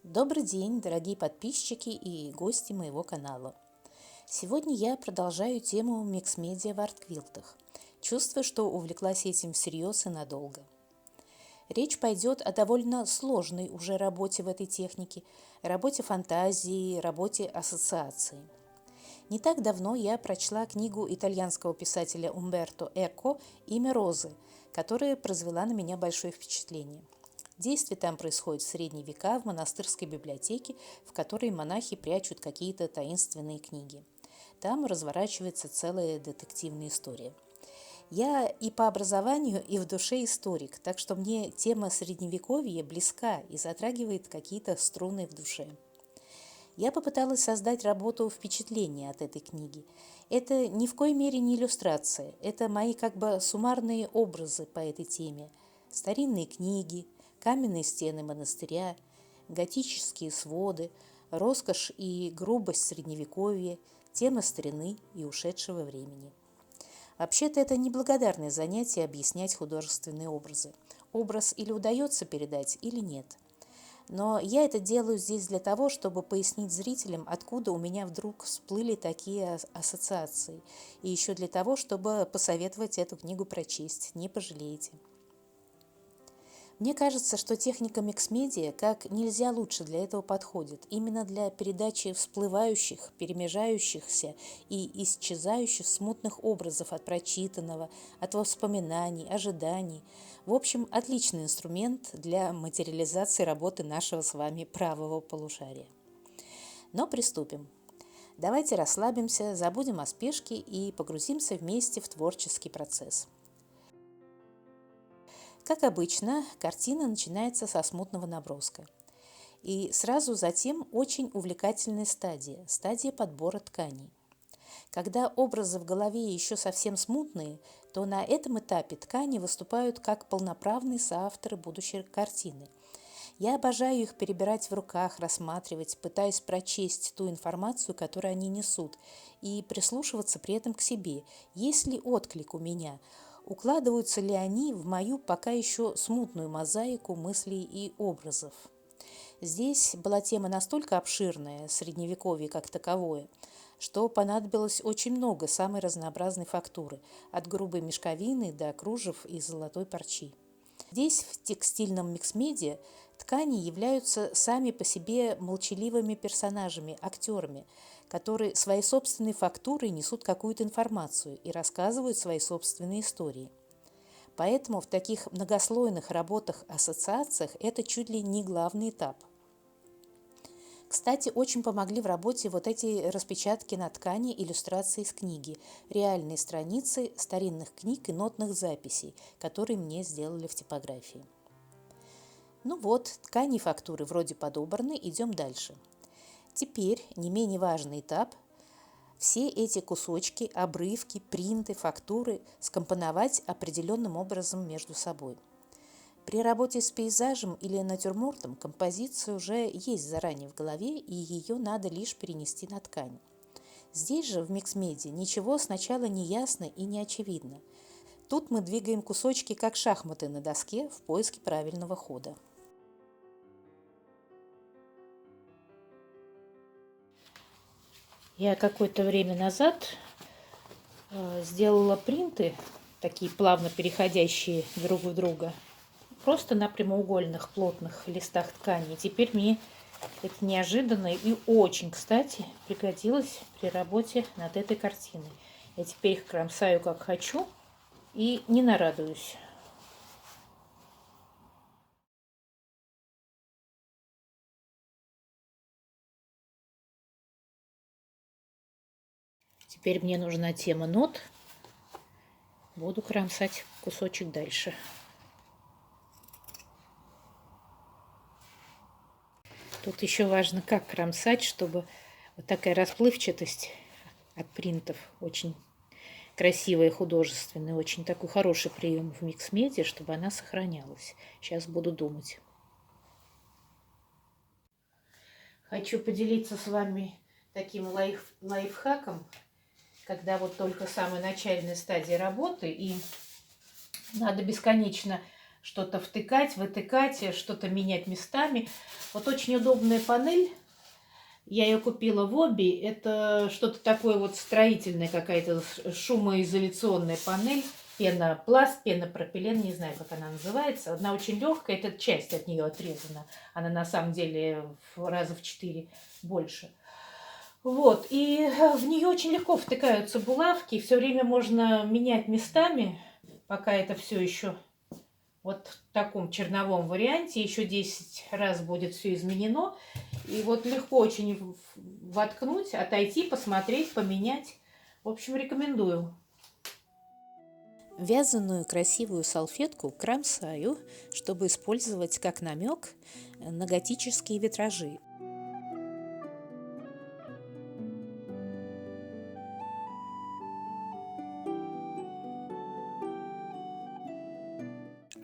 Добрый день, дорогие подписчики и гости моего канала. Сегодня я продолжаю тему микс-медиа в арт-квилтах. Чувствую, что увлеклась этим всерьез и надолго. Речь пойдет о довольно сложной уже работе в этой технике, работе фантазии, работе ассоциации. Не так давно я прочла книгу итальянского писателя Умберто Эко «Имя Розы», которая произвела на меня большое впечатление. Действие там происходит в средние века в монастырской библиотеке, в которой монахи прячут какие-то таинственные книги. Там разворачивается целая детективная история. Я и по образованию, и в душе историк, так что мне тема средневековья близка и затрагивает какие-то струны в душе. Я попыталась создать работу впечатления от этой книги. Это ни в коей мере не иллюстрация, это мои как бы суммарные образы по этой теме. Старинные книги, каменные стены монастыря, готические своды, роскошь и грубость средневековья, тема старины и ушедшего времени. Вообще-то это неблагодарное занятие объяснять художественные образы. Образ или удается передать, или нет. Но я это делаю здесь для того, чтобы пояснить зрителям, откуда у меня вдруг всплыли такие ассоциации. И еще для того, чтобы посоветовать эту книгу прочесть. Не пожалеете. Мне кажется, что техника микс-медиа как нельзя лучше для этого подходит. Именно для передачи всплывающих, перемежающихся и исчезающих смутных образов от прочитанного, от воспоминаний, ожиданий. В общем, отличный инструмент для материализации работы нашего с вами правого полушария. Но приступим. Давайте расслабимся, забудем о спешке и погрузимся вместе в творческий процесс. Как обычно, картина начинается со смутного наброска. И сразу затем очень увлекательная стадия подбора тканей. Когда образы в голове еще совсем смутные, то на этом этапе ткани выступают как полноправные соавторы будущей картины. Я обожаю их перебирать в руках, рассматривать, пытаясь прочесть ту информацию, которую они несут, и прислушиваться при этом к себе. Есть ли отклик у меня? Укладываются ли они в мою пока еще смутную мозаику мыслей и образов? Здесь была тема настолько обширная, средневековье как таковое, что понадобилось очень много самой разнообразной фактуры, от грубой мешковины до кружев из золотой парчи. Здесь, в текстильном микс-медиа, ткани являются сами по себе молчаливыми персонажами, актерами, которые своей собственной фактурой несут какую-то информацию и рассказывают свои собственные истории. Поэтому в таких многослойных работах-ассоциациях это чуть ли не главный этап. Кстати, очень помогли в работе вот эти распечатки на ткани, иллюстрации из книги, реальные страницы старинных книг и нотных записей, которые мне сделали в типографии. Ну вот, ткани и фактуры вроде подобраны, идем дальше. Теперь не менее важный этап – все эти кусочки, обрывки, принты, фактуры скомпоновать определенным образом между собой. При работе с пейзажем или натюрмортом композиция уже есть заранее в голове, и ее надо лишь перенести на ткань. Здесь же, в микс-медиа, ничего сначала не ясно и не очевидно. Тут мы двигаем кусочки, как шахматы на доске, в поиске правильного хода. Я какое-то время назад сделала принты, такие плавно переходящие друг в друга, просто на прямоугольных плотных листах ткани. Теперь мне это неожиданно и очень, кстати, пригодилось при работе над этой картиной. Я теперь их кромсаю как хочу и не нарадуюсь. Теперь мне нужна тема нот. Буду кромсать кусочек дальше. Тут еще важно, как кромсать, чтобы вот такая расплывчатость от принтов, очень красивая, художественная, очень такой хороший прием в микс-медиа, чтобы она сохранялась. Сейчас буду думать. Хочу поделиться с вами таким лайфхаком, когда вот только самая начальная стадия работы, и надо бесконечно что-то втыкать, вытыкать, что-то менять местами. Вот очень удобная панель. Я ее купила в Оби. Это что-то такое вот строительное, какая-то шумоизоляционная панель. Пенопласт, пенопропилен, не знаю, как она называется. Она очень легкая, эта часть от нее отрезана. Она на самом деле раза в 4 больше. Вот, и в нее очень легко втыкаются булавки. Все время можно менять местами, пока это все еще вот в таком черновом варианте. Еще 10 раз будет все изменено. И вот легко очень воткнуть, отойти, посмотреть, поменять. В общем, рекомендую. Вязаную красивую салфетку кромсаю, чтобы использовать как намек на готические витражи.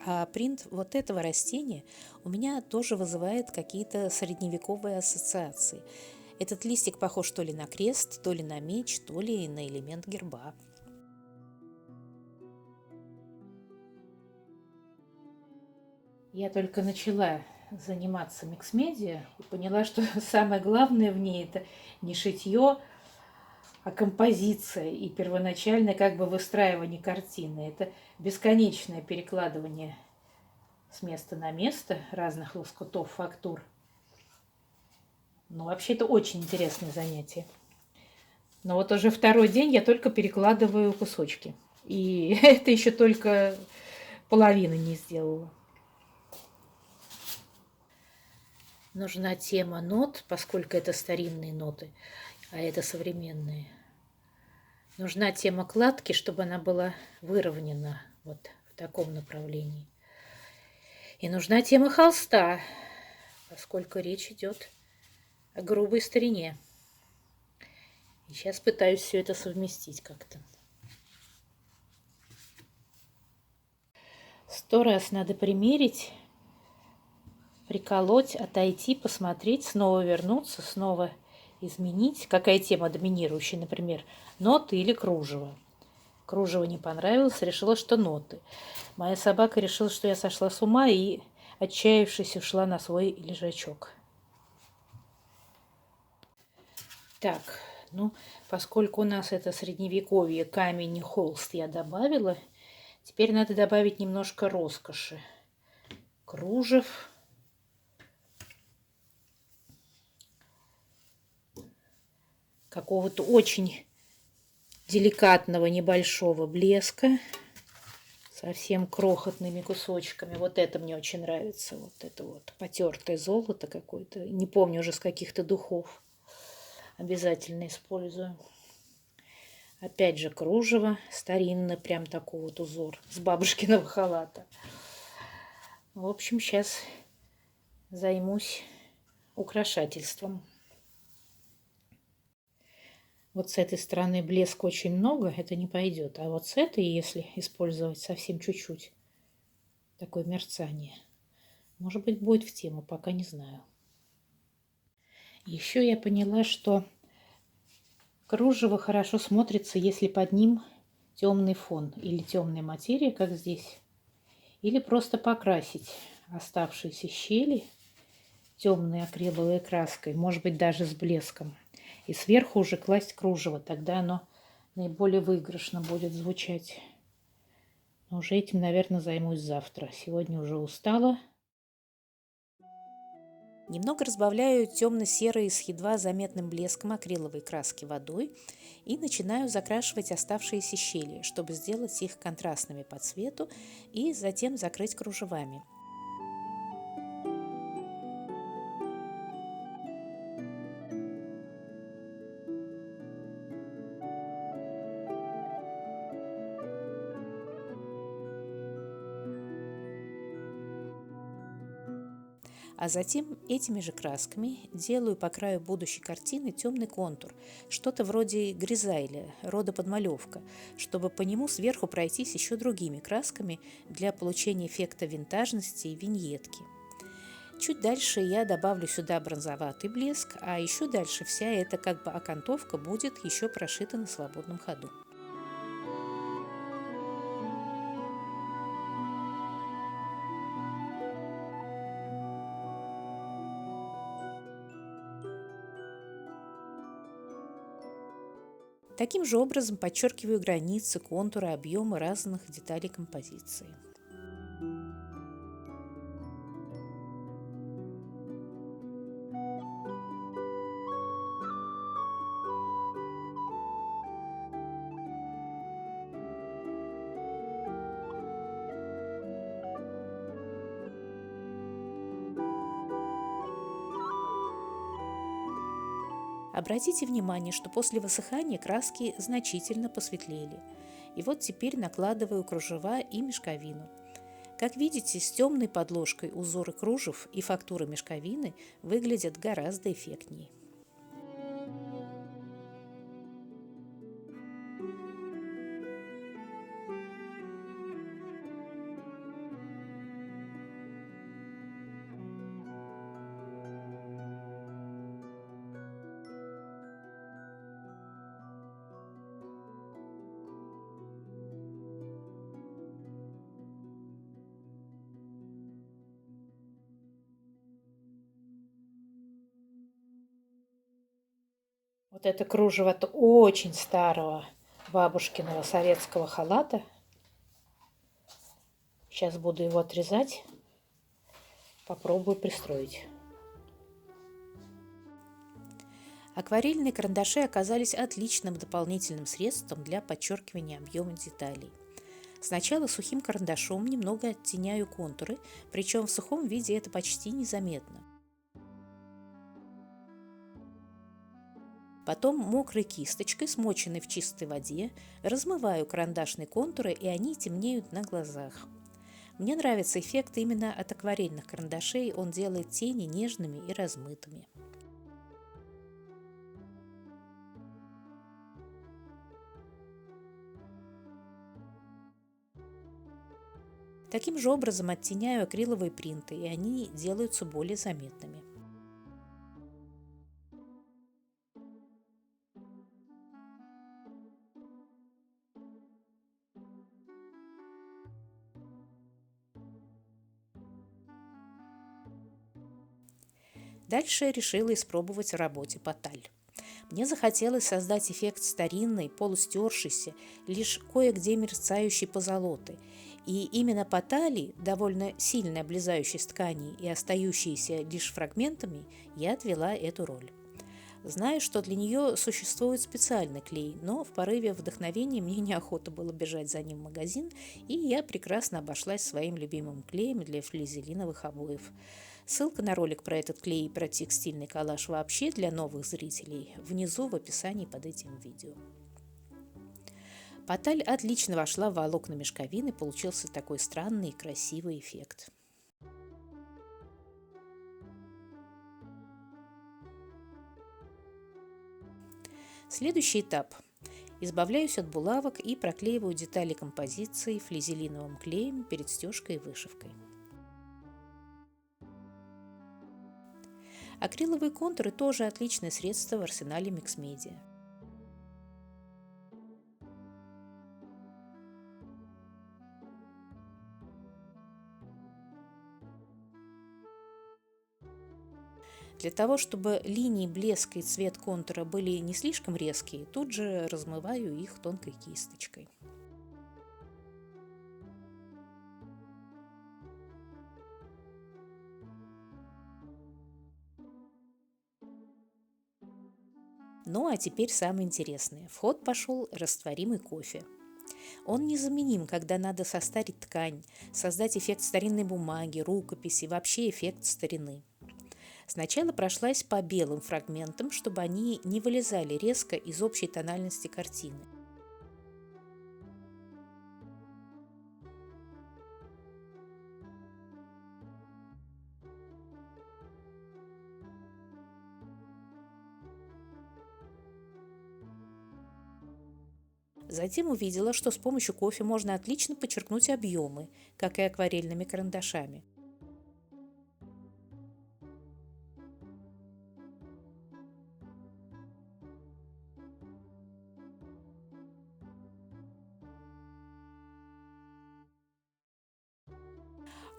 А принт вот этого растения у меня тоже вызывает какие-то средневековые ассоциации. Этот листик похож то ли на крест, то ли на меч, то ли на элемент герба. Я только начала заниматься микс-медиа и поняла, что самое главное в ней это не шитье, а композиция и первоначальное как бы выстраивание картины. Это бесконечное перекладывание с места на место разных лоскутов, фактур. Ну, вообще, это очень интересное занятие. Но вот уже второй день я только перекладываю кусочки. И это еще только половину не сделала. Нужна тема нот, поскольку это старинные ноты, а это современные. Нужна тема кладки, чтобы она была выровнена вот в таком направлении. И нужна тема холста, поскольку речь идет о грубой старине. И сейчас пытаюсь все это совместить как-то. 100 раз надо примерить, приколоть, отойти, посмотреть, снова вернуться, снова изменить. Какая тема доминирующая, например, ноты или кружево. Кружево не понравилось, решила, что ноты. Моя собака решила, что я сошла с ума и, отчаявшись, ушла на свой лежачок. Так, ну, поскольку у нас это средневековье, камень и холст я добавила, теперь надо добавить немножко роскоши. Кружев. Какого-то очень деликатного небольшого блеска. Совсем крохотными кусочками. Вот это мне очень нравится. Вот это вот потертое золото какое-то. Не помню уже с каких-то духов. Обязательно использую. Опять же кружево. Старинный прям такой вот узор. С бабушкиного халата. В общем, сейчас займусь украшательством. Вот с этой стороны блеска очень много, это не пойдет. А вот с этой, если использовать совсем чуть-чуть, такое мерцание, может быть, будет в тему, пока не знаю. Еще я поняла, что кружево хорошо смотрится, если под ним темный фон или темная материя, как здесь, или просто покрасить оставшиеся щели темной акриловой краской, может быть, даже с блеском. И сверху уже класть кружево, тогда оно наиболее выигрышно будет звучать. Но уже этим, наверное, займусь завтра. Сегодня уже устала. Немного разбавляю темно-серый с едва заметным блеском акриловой краски водой и начинаю закрашивать оставшиеся щели, чтобы сделать их контрастными по цвету и затем закрыть кружевами. А затем этими же красками делаю по краю будущей картины темный контур, что-то вроде гризайля, рода подмалевка, чтобы по нему сверху пройтись еще другими красками для получения эффекта винтажности и виньетки. Чуть дальше я добавлю сюда бронзоватый блеск, а еще дальше вся эта как бы окантовка будет еще прошита на свободном ходу. Таким же образом подчеркиваю границы, контуры, объемы разных деталей композиции. Обратите внимание, что после высыхания краски значительно посветлели. И вот теперь накладываю кружева и мешковину. Как видите, с темной подложкой узоры кружев и фактура мешковины выглядят гораздо эффектнее. Вот это кружево от очень старого бабушкиного советского халата. Сейчас буду его отрезать. Попробую пристроить. Акварельные карандаши оказались отличным дополнительным средством для подчеркивания объема деталей. Сначала сухим карандашом немного оттеняю контуры, причем в сухом виде это почти незаметно. Потом мокрой кисточкой, смоченной в чистой воде, размываю карандашные контуры, и они темнеют на глазах. Мне нравится эффект именно от акварельных карандашей, он делает тени нежными и размытыми. Таким же образом оттеняю акриловые принты, и они делаются более заметными. Дальше решила испробовать в работе Поталь. Мне захотелось создать эффект старинной, полустершейся, лишь кое-где мерцающей позолоты. И именно Потали, довольно сильно облезающей ткани и остающейся лишь фрагментами, я отвела эту роль. Знаю, что для нее существует специальный клей, но в порыве вдохновения мне неохота было бежать за ним в магазин, и я прекрасно обошлась своим любимым клеем для флизелиновых обоев. Ссылка на ролик про этот клей и про текстильный коллаж вообще для новых зрителей внизу в описании под этим видео. Поталь отлично вошла в волокна мешковины, получился такой странный и красивый эффект. Следующий этап. Избавляюсь от булавок и проклеиваю детали композиции флизелиновым клеем перед стежкой и вышивкой. Акриловые контуры тоже отличное средство в арсенале Mixmedia. Для того, чтобы линии блеска и цвет контура были не слишком резкие, тут же размываю их тонкой кисточкой. Ну а теперь самое интересное. В ход пошел растворимый кофе. Он незаменим, когда надо состарить ткань, создать эффект старинной бумаги, рукописи, вообще эффект старины. Сначала прошлась по белым фрагментам, чтобы они не вылезали резко из общей тональности картины. Затем увидела, что с помощью кофе можно отлично подчеркнуть объемы, как и акварельными карандашами.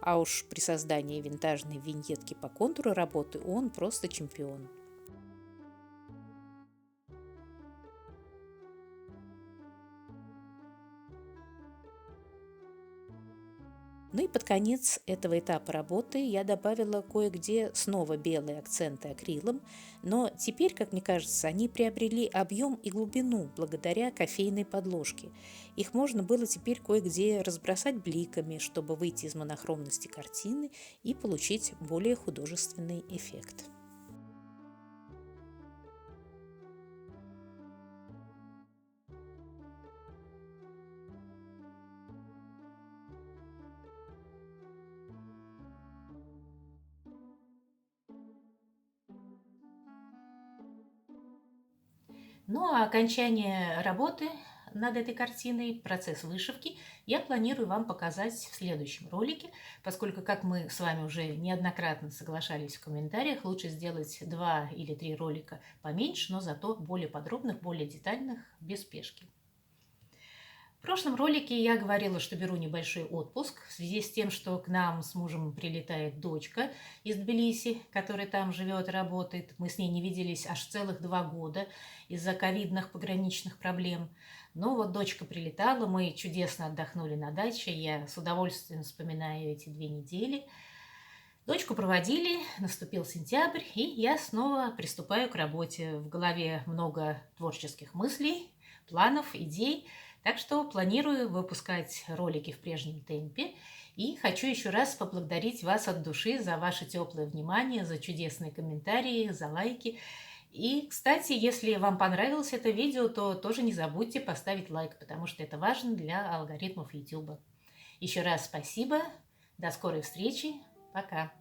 А уж при создании винтажной виньетки по контуру работы он просто чемпион. Ну и под конец этого этапа работы я добавила кое-где снова белые акценты акрилом, но теперь, как мне кажется, они приобрели объем и глубину благодаря кофейной подложке. Их можно было теперь кое-где разбросать бликами, чтобы выйти из монохромности картины и получить более художественный эффект. Ну а окончание работы над этой картиной, процесс вышивки, я планирую вам показать в следующем ролике, поскольку, как мы с вами уже неоднократно соглашались в комментариях, лучше сделать 2 или 3 ролика поменьше, но зато более подробных, более детальных, без спешки. В прошлом ролике я говорила, что беру небольшой отпуск в связи с тем, что к нам с мужем прилетает дочка из Тбилиси, которая там живет и работает. Мы с ней не виделись аж целых 2 года из-за ковидных пограничных проблем. Но вот дочка прилетала, мы чудесно отдохнули на даче. Я с удовольствием вспоминаю эти 2 недели. Дочку проводили, наступил сентябрь, и я снова приступаю к работе. В голове много творческих мыслей, планов, идей. Так что планирую выпускать ролики в прежнем темпе. И хочу еще раз поблагодарить вас от души за ваше теплое внимание, за чудесные комментарии, за лайки. И, кстати, если вам понравилось это видео, то тоже не забудьте поставить лайк, потому что это важно для алгоритмов YouTube. Еще раз спасибо, до скорой встречи, пока!